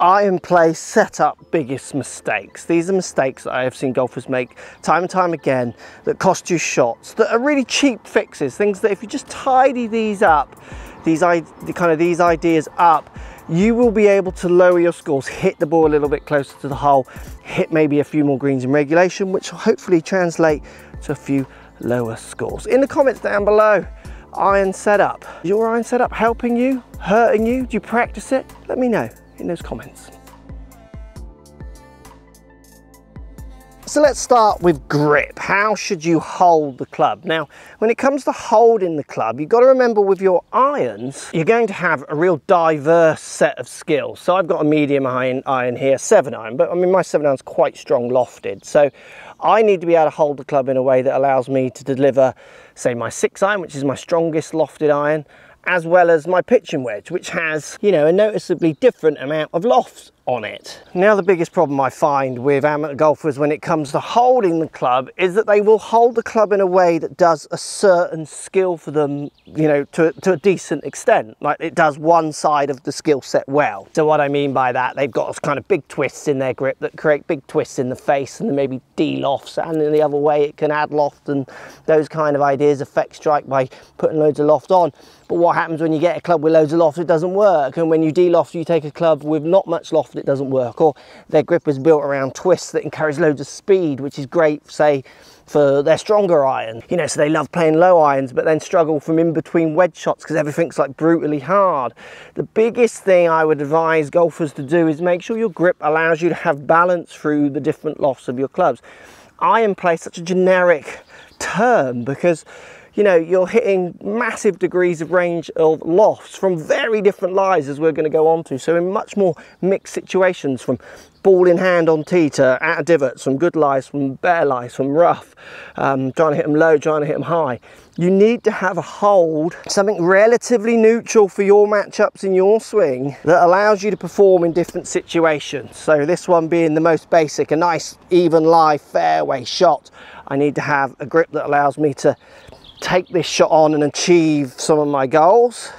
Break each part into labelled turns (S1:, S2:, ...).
S1: iron play setup biggest mistakes. These are mistakes that I have seen golfers make time and time again that cost you shots, that are really cheap fixes, things that if you just tidy these up, these ideas up, you will be able to lower your scores, hit the ball a little bit closer to the hole, hit maybe a few more greens in regulation, which will hopefully translate to a few lower scores. In the comments down below, iron setup. Is your iron setup helping you, hurting you? Do you practice it? Let me know in those comments. So let's start with grip. How should you hold the club? Now, when it comes to holding the club, you've got to remember with your irons, you're going to have a real diverse set of skills. So I've got a medium iron here, 7-iron, but I mean, my 7-iron's quite strong lofted. So I need to be able to hold the club in a way that allows me to deliver, say, my 6-iron, which is my strongest lofted iron, as well as my pitching wedge, which has, you know, a noticeably different amount of lofts on it. Now, the biggest problem I find with amateur golfers when it comes to holding the club is that they will hold the club in a way that does a certain skill for them, you know, to a decent extent. Like it does one side of the skill set well. So what I mean by that, they've got kind of big twists in their grip that create big twists in the face and then maybe de-lofts, and in the other way it can add loft, and those kind of ideas affect strike by putting loads of loft on. But what happens when you get a club with loads of loft? It doesn't work. And when you de-loft, you take a club with not much loft, it doesn't work. Or their grip is built around twists that encourage loads of speed, which is great, say, for their stronger iron. You know, so they love playing low irons, but then struggle from in between wedge shots because everything's like brutally hard. The biggest thing I would advise golfers to do is make sure your grip allows you to have balance through the different lofts of your clubs. Iron play is such a generic term because, you know, you're hitting massive degrees of range of lofts from very different lies, as we're going to go on to. So in much more mixed situations, from ball in hand on tee to out of divots, from good lies, from bare lies, from rough, trying to hit them low, trying to hit them high. You need to have a hold, something relatively neutral for your matchups in your swing that allows you to perform in different situations. So this one being the most basic, a nice even lie fairway shot. I need to have a grip that allows me to take this shot on and achieve some of my goals.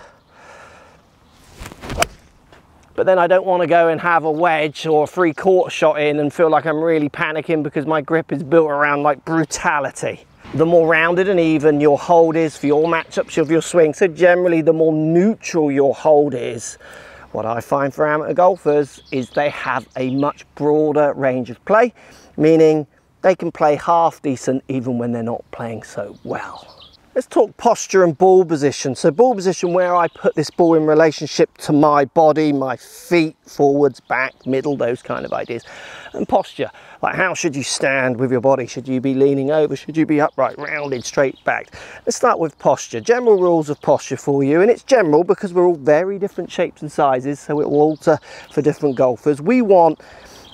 S1: But then I don't want to go and have a wedge or a 3/4 shot in and feel like I'm really panicking because my grip is built around like brutality. The more rounded and even your hold is for your matchups of your swing, so generally the more neutral your hold is, what I find for amateur golfers is they have a much broader range of play, meaning they can play half decent even when they're not playing so well. Let's talk posture and ball position. So ball position, where I put this ball in relationship to my body, my feet, forwards, back, middle, those kind of ideas. And posture, like how should you stand with your body? Should you be leaning over? Should you be upright, rounded, straight back? Let's start with posture. General rules of posture for you, and it's general because we're all very different shapes and sizes, so it will alter for different golfers. We want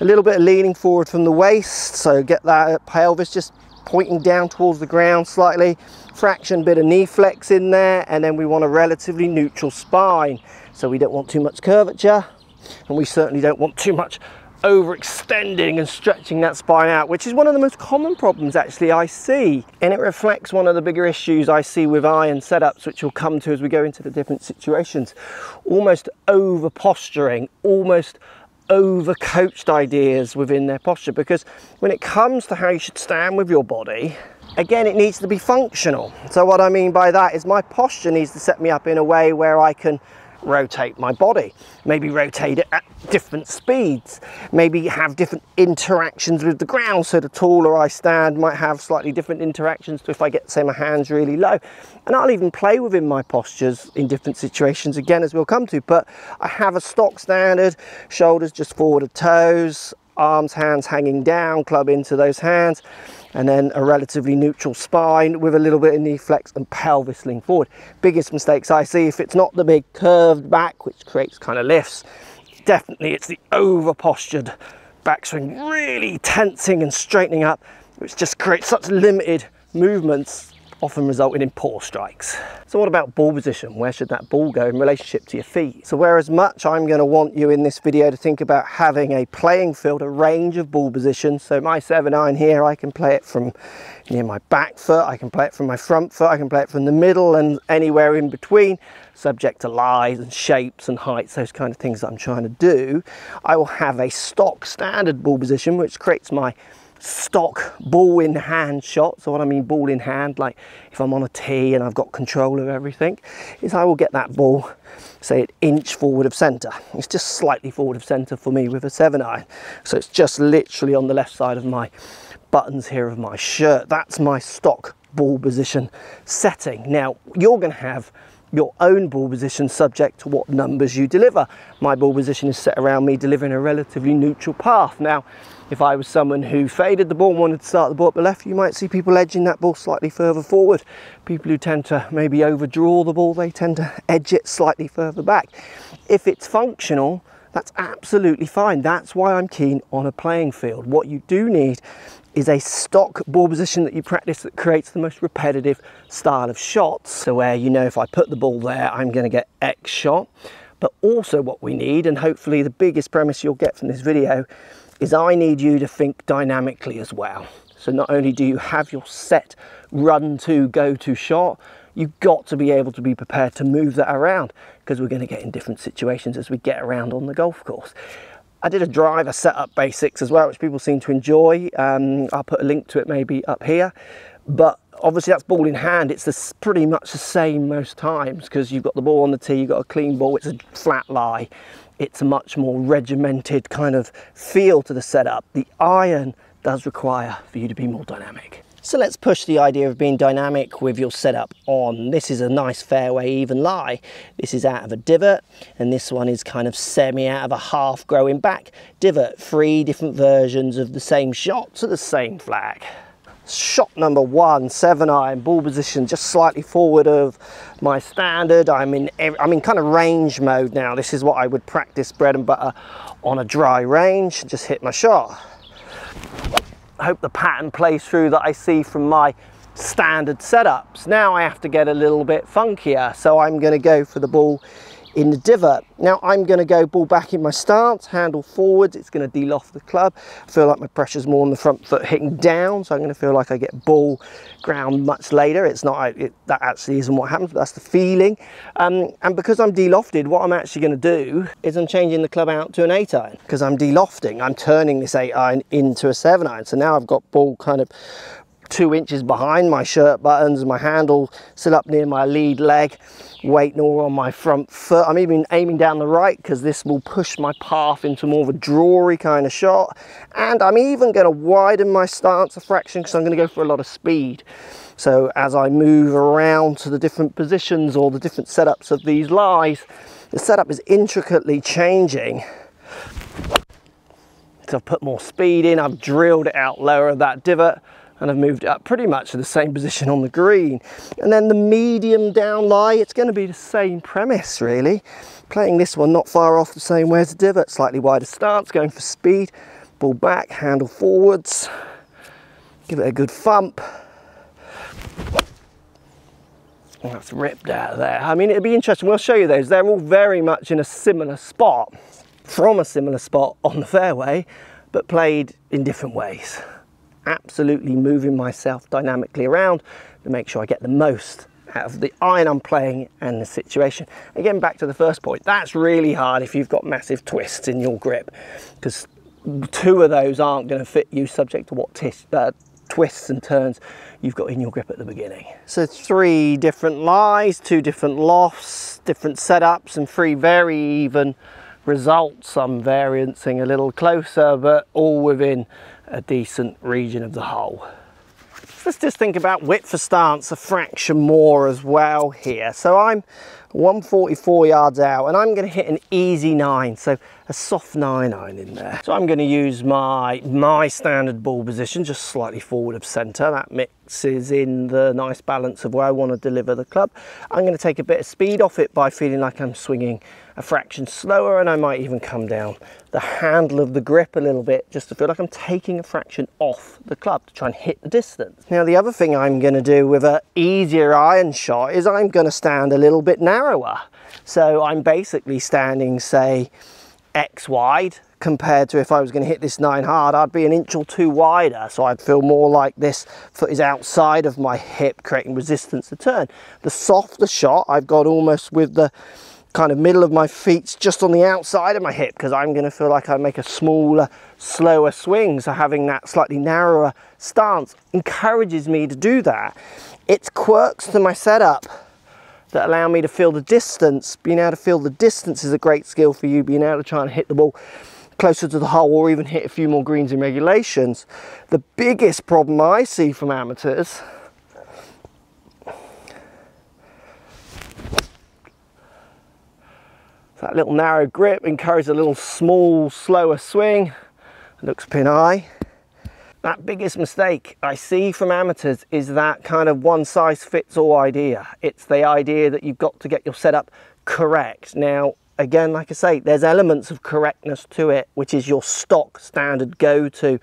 S1: a little bit of leaning forward from the waist, so get that pelvis just pointing down towards the ground slightly, fraction bit of knee flex in there, and then we want a relatively neutral spine. So we don't want too much curvature, and we certainly don't want too much overextending and stretching that spine out, which is one of the most common problems actually I see, and it reflects one of the bigger issues I see with iron setups, which we'll come to as we go into the different situations. Almost over posturing, almost over-coached ideas within their posture, because when it comes to how you should stand with your body, again, it needs to be functional. So what I mean by that is my posture needs to set me up in a way where I can rotate my body, maybe rotate it at different speeds, maybe have different interactions with the ground, so the taller I stand might have slightly different interactions to if I get, say, my hands really low. And I'll even play within my postures in different situations, again, as we'll come to, but I have a stock standard, shoulders just forward of toes, arms, hands hanging down, club into those hands, and then a relatively neutral spine with a little bit of knee flex and pelvis lean forward. Biggest mistakes I see, if it's not the big curved back, which creates kind of lifts, definitely it's the over postured backswing, really tensing and straightening up, which just creates such limited movements, often resulting in poor strikes. So what about ball position? Where should that ball go in relationship to your feet? So whereas much I'm going to want you in this video to think about having a playing field, a range of ball positions. So my 7-iron here, I can play it from near my back foot, I can play it from my front foot, I can play it from the middle and anywhere in between, subject to lies and shapes and heights, those kind of things that I'm trying to do. I will have a stock standard ball position, which creates my stock ball in hand shot. So what I mean ball in hand, like if I'm on a tee and I've got control of everything, is I will get that ball, say, an inch forward of centre. It's just slightly forward of centre for me with a 7-iron. So it's just literally on the left side of my buttons here of my shirt. That's my stock ball position setting. Now you're going to have your own ball position subject to what numbers you deliver. My ball position is set around me delivering a relatively neutral path. Now, if I was someone who faded the ball and wanted to start the ball up the left, you might see people edging that ball slightly further forward. People who tend to maybe overdraw the ball, they tend to edge it slightly further back. If it's functional, that's absolutely fine. That's why I'm keen on a playing field. What you do need is a stock ball position that you practice that creates the most repetitive style of shots. So where you know if I put the ball there, I'm going to get X shot. But also what we need, and hopefully the biggest premise you'll get from this video, is I need you to think dynamically as well. So not only do you have your set run to go to shot, you've got to be able to be prepared to move that around, because we're going to get in different situations as we get around on the golf course. I did a driver setup basics as well, which people seem to enjoy. I'll put a link to it maybe up here, but obviously that's ball in hand. It's pretty much the same most times, because you've got the ball on the tee, you've got a clean ball, it's a flat lie. It's a much more regimented kind of feel to the setup. The iron does require for you to be more dynamic. So let's push the idea of being dynamic with your setup on. This is a nice fairway even lie. This is out of a divot, and this one is kind of semi out of a half growing back divot. 3 different versions of the same shot to the same flag. Shot number 1, 7-iron, ball position just slightly forward of my standard. I'm in kind of range mode now. This is what I would practice bread and butter on a dry range. Just hit my shot. I hope the pattern plays through that I see from my standard setups. Now I have to get a little bit funkier, so I'm going to go for the ball in the divot. Now I'm going to go ball back in my stance, handle forwards. It's going to de-loft the club. I feel like my pressure's more on the front foot hitting down, so I'm going to feel like I get ball ground much later. It's not, that actually isn't what happens, but that's the feeling. And because I'm de-lofted, what I'm actually going to do is I'm changing the club out to an 8-iron. Because I'm de-lofting, I'm turning this 8-iron into a 7-iron. So now I've got ball kind of 2 inches behind my shirt buttons, my handle still up near my lead leg, weight nor on my front foot. I'm even aiming down the right, because this will push my path into more of a drawy kind of shot. And I'm even going to widen my stance a fraction, because I'm going to go for a lot of speed. So as I move around to the different positions or the different setups of these lies, the setup is intricately changing. So I've put more speed in, I've drilled it out lower of that divot, and I've moved it up pretty much to the same position on the green. And then the medium down lie, it's going to be the same premise really. Playing this one not far off the same way as the divot, slightly wider stance, going for speed, ball back, handle forwards, give it a good thump. And that's ripped out of there. I mean, it'd be interesting, we'll show you those. They're all very much in a similar spot, from a similar spot on the fairway, but played in different ways. Absolutely moving myself dynamically around to make sure I get the most out of the iron I'm playing and the situation. Again, back to the first point, that's really hard if you've got massive twists in your grip, because 2 of those aren't going to fit you subject to what twists and turns you've got in your grip at the beginning. So 3 different lies, 2 different lofts, different setups, and 3 very even results. Some variancing a little closer, but all within a decent region of the hole. Let's just think about width for stance a fraction more as well here. So I'm 144 yards out, and I'm going to hit an easy 9, so a soft 9-iron in there. So I'm going to use my standard ball position, just slightly forward of centre. That is in the nice balance of where I want to deliver the club. I'm going to take a bit of speed off it by feeling like I'm swinging a fraction slower, and I might even come down the handle of the grip a little bit just to feel like I'm taking a fraction off the club to try and hit the distance. Now the other thing I'm going to do with an easier iron shot is I'm going to stand a little bit narrower. So I'm basically standing, say, X wide, compared to if I was going to hit this 9 hard, I'd be an inch or 2 wider. So I'd feel more like this foot is outside of my hip, creating resistance to turn. The softer shot I've got almost with the kind of middle of my feet just on the outside of my hip, because I'm going to feel like I make a smaller, slower swing. So having that slightly narrower stance encourages me to do that. It's quirks to my setup that allow me to feel the distance. Being able to feel the distance is a great skill for you, being able to try and hit the ball closer to the hole or even hit a few more greens in regulations. The biggest problem I see from amateurs that little narrow grip encourages a little small, slower swing. Looks pin high. That biggest mistake I see from amateurs is that kind of one size fits all idea. It's the idea that you've got to get your setup correct. Now, again, like I say, there's elements of correctness to it, which is your stock standard go-to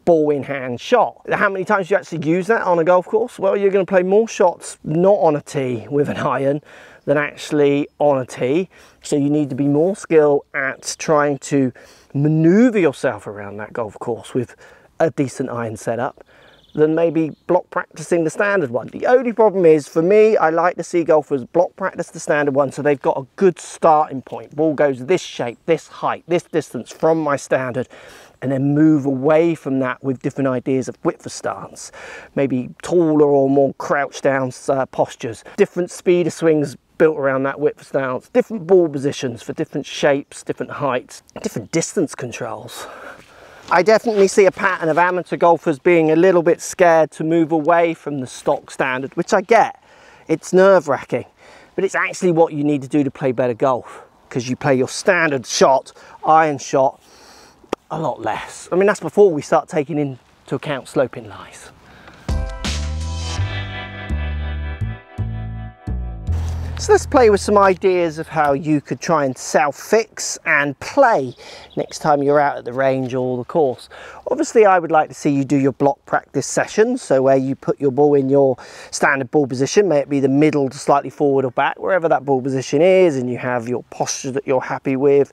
S1: ball in hand shot. How many times do you actually use that on a golf course? Well, you're going to play more shots not on a tee with an iron than actually on a tee. So you need to be more skilled at trying to maneuver yourself around that golf course with a decent iron setup than maybe block practicing the standard one. The only problem is, for me, I like to see golfers block practice the standard one so they've got a good starting point. Ball goes this shape, this height, this distance from my standard, and then move away from that with different ideas of width of stance, maybe taller or more crouched down postures, different speed of swings built around that width of stance, different ball positions for different shapes, different heights, different distance controls. I definitely see a pattern of amateur golfers being a little bit scared to move away from the stock standard, which I get. It's nerve-wracking, but it's actually what you need to do to play better golf, because you play your standard shot, iron shot, a lot less. I mean, that's before we start taking into account sloping lies. So let's play with some ideas of how you could try and self-fix and play next time you're out at the range or the course. Obviously, I would like to see you do your block practice sessions, so where you put your ball in your standard ball position, may it be the middle to slightly forward or back, wherever that ball position is, and you have your posture that you're happy with.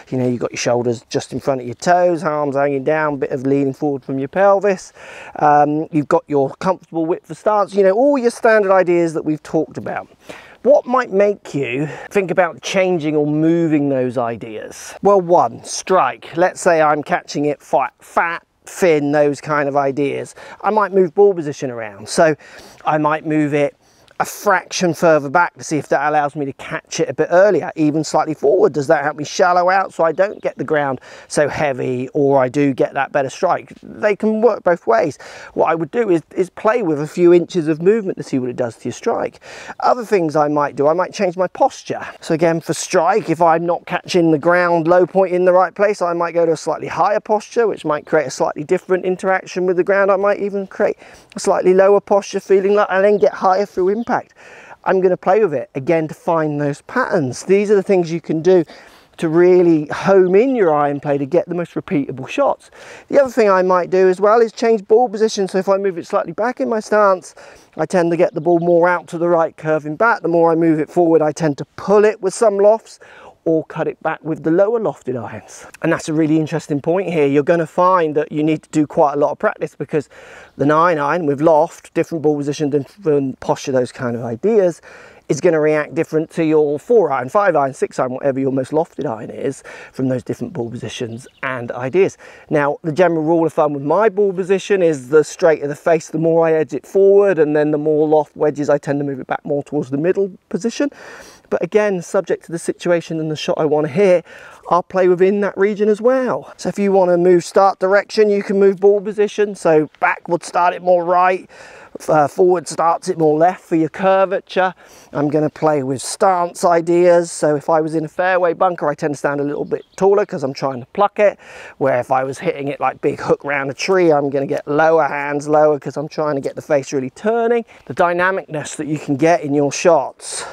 S1: You know, you've got your shoulders just in front of your toes, arms hanging down, bit of leaning forward from your pelvis. You've got your comfortable width of stance, you know, all your standard ideas that we've talked about. What might make you think about changing or moving those ideas? Well, one, strike. Let's say I'm catching it fat, thin, those kind of ideas. I might move ball position around. So I might move it a fraction further back to see if that allows me to catch it a bit earlier, even slightly forward. Does that help me shallow out so I don't get the ground so heavy, or I do get that better strike? They can work both ways. What I would do is play with a few inches of movement to see what it does to your strike. Other things I might do, I might change my posture. So again, for strike, if I'm not catching the ground low point in the right place, I might go to a slightly higher posture, which might create a slightly different interaction with the ground. I might even create a slightly lower posture, feeling like I then get higher through impact. I'm going to play with it again to find those patterns. These are the things you can do to really home in your iron play to get the most repeatable shots. The other thing I might do as well is change ball position. So if I move it slightly back in my stance, I tend to get the ball more out to the right, curving back. The more I move it forward, I tend to pull it with some lofts or cut it back with the lower lofted irons. And that's a really interesting point here. You're going to find that you need to do quite a lot of practice, because the 9 iron with loft, different ball position, different posture, those kind of ideas, is going to react different to your 4 iron, 5 iron, 6 iron, whatever your most lofted iron is, from those different ball positions and ideas. Now, the general rule of thumb with my ball position is the straighter the face, the more I edge it forward, and then the more loft wedges I tend to move it back more towards the middle position. But again, subject to the situation and the shot I want to hit, I'll play within that region as well. So if you want to move start direction, you can move ball position. So backward start it more right, forward starts it more left for your curvature. I'm going to play with stance ideas. So if I was in a fairway bunker, I tend to stand a little bit taller because I'm trying to pluck it. Where if I was hitting it like big hook round a tree, I'm going to get lower hands lower because I'm trying to get the face really turning. The dynamicness that you can get in your shots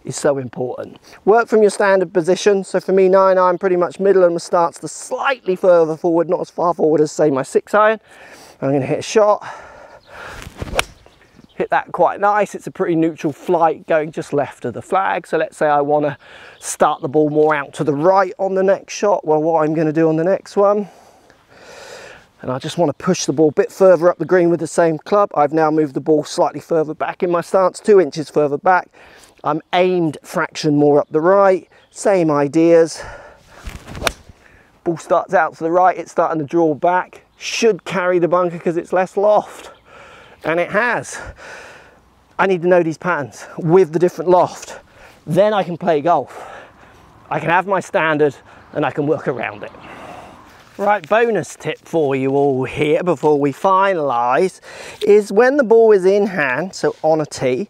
S1: is so important. Work from your standard position. So for me, 9-iron pretty much middle, and my starts the slightly further forward, not as far forward as say my 6-iron. I'm going to hit a shot. Hit that quite nice. It's a pretty neutral flight going just left of the flag. So let's say I want to start the ball more out to the right on the next shot. Well, what I'm going to do on the next one, and I just want to push the ball a bit further up the green with the same club. I've now moved the ball slightly further back in my stance, 2 inches further back. I'm aimed fraction more up the right, same ideas. Ball starts out to the right, it's starting to draw back. Should carry the bunker because it's less loft. And it has. I need to know these patterns with the different loft. Then I can play golf. I can have my standard and I can work around it. Right, bonus tip for you all here before we finalise is when the ball is in hand, so on a tee,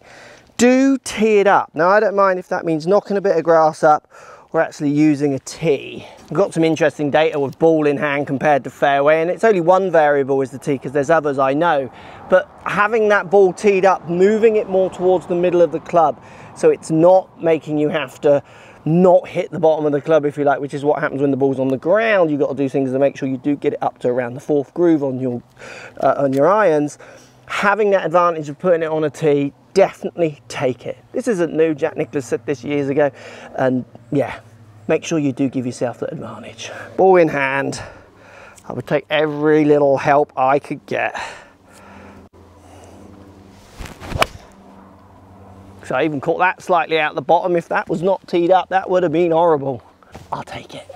S1: do tee it up. Now I don't mind if that means knocking a bit of grass up or actually using a tee. I've got some interesting data with ball in hand compared to fairway, and it's only one variable is the tee because there's others I know. But having that ball teed up, moving it more towards the middle of the club, so it's not making you have to not hit the bottom of the club, if you like, which is what happens when the ball's on the ground. You've got to do things to make sure you do get it up to around the 4th groove on your irons. Having that advantage of putting it on a tee, definitely take it. This isn't new. Jack Nicklaus said this years ago, and yeah, make sure you do give yourself that advantage. Ball in hand, I would take every little help I could get. So I even caught that slightly out the bottom. If that was not teed up, that would have been horrible. I'll take it.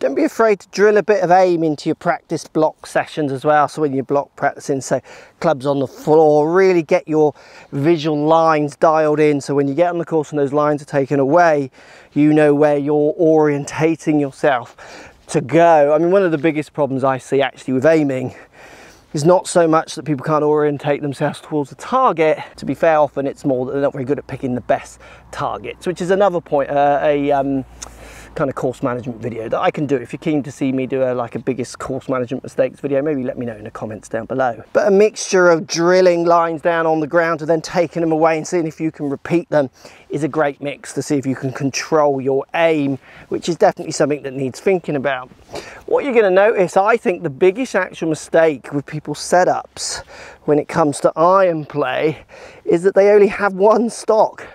S1: Don't be afraid to drill a bit of aim into your practice block sessions as well. So when you're block practicing, so clubs on the floor, really get your visual lines dialed in. So when you get on the course and those lines are taken away, you know where you're orientating yourself to go. I mean, one of the biggest problems I see actually with aiming is not so much that people can't orientate themselves towards the target. To be fair, often it's more that they're not very good at picking the best targets, which is another point, kind of course management video that I can do. If you're keen to see me do like a biggest course management mistakes video, maybe let me know in the comments down below. But a mixture of drilling lines down on the ground and then taking them away and seeing if you can repeat them is a great mix to see if you can control your aim, which is definitely something that needs thinking about. What you're going to notice, I think the biggest actual mistake with people's setups when it comes to iron play is that they only have one stock.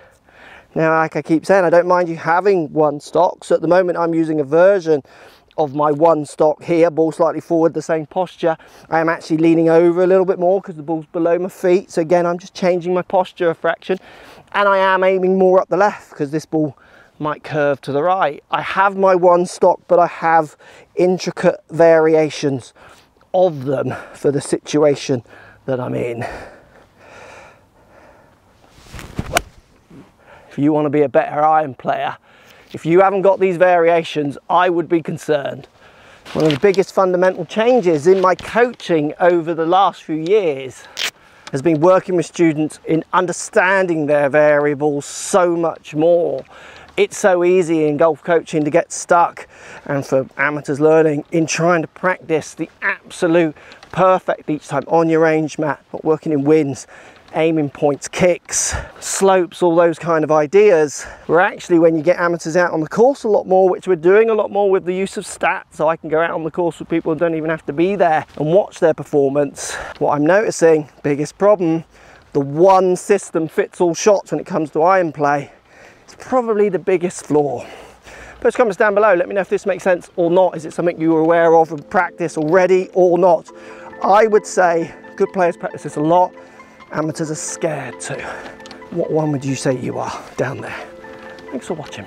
S1: Now, like I keep saying, I don't mind you having one stock. So at the moment I'm using a version of my one stock here, ball slightly forward, the same posture. I am actually leaning over a little bit more because the ball's below my feet. So again, I'm just changing my posture a fraction, and I am aiming more up the left because this ball might curve to the right. I have my one stock, but I have intricate variations of them for the situation that I'm in. If you want to be a better iron player, if you haven't got these variations, I would be concerned. One of the biggest fundamental changes in my coaching over the last few years has been working with students in understanding their variables so much more. It's so easy in golf coaching to get stuck, and for amateurs learning, in trying to practice the absolute perfect each time on your range mat, not working in winds, aiming points, kicks, slopes, all those kind of ideas. Where actually when you get amateurs out on the course a lot more, which we're doing a lot more with the use of stats, so I can go out on the course with people who don't even have to be there and watch their performance. What I'm noticing, biggest problem, the one system fits all shots when it comes to iron play. It's probably the biggest flaw. Post comments down below, let me know if this makes sense or not. Is it something you were aware of and practice already or not? I would say good players practice this a lot. Amateurs are scared too. What one would you say you are down there? Thanks for watching.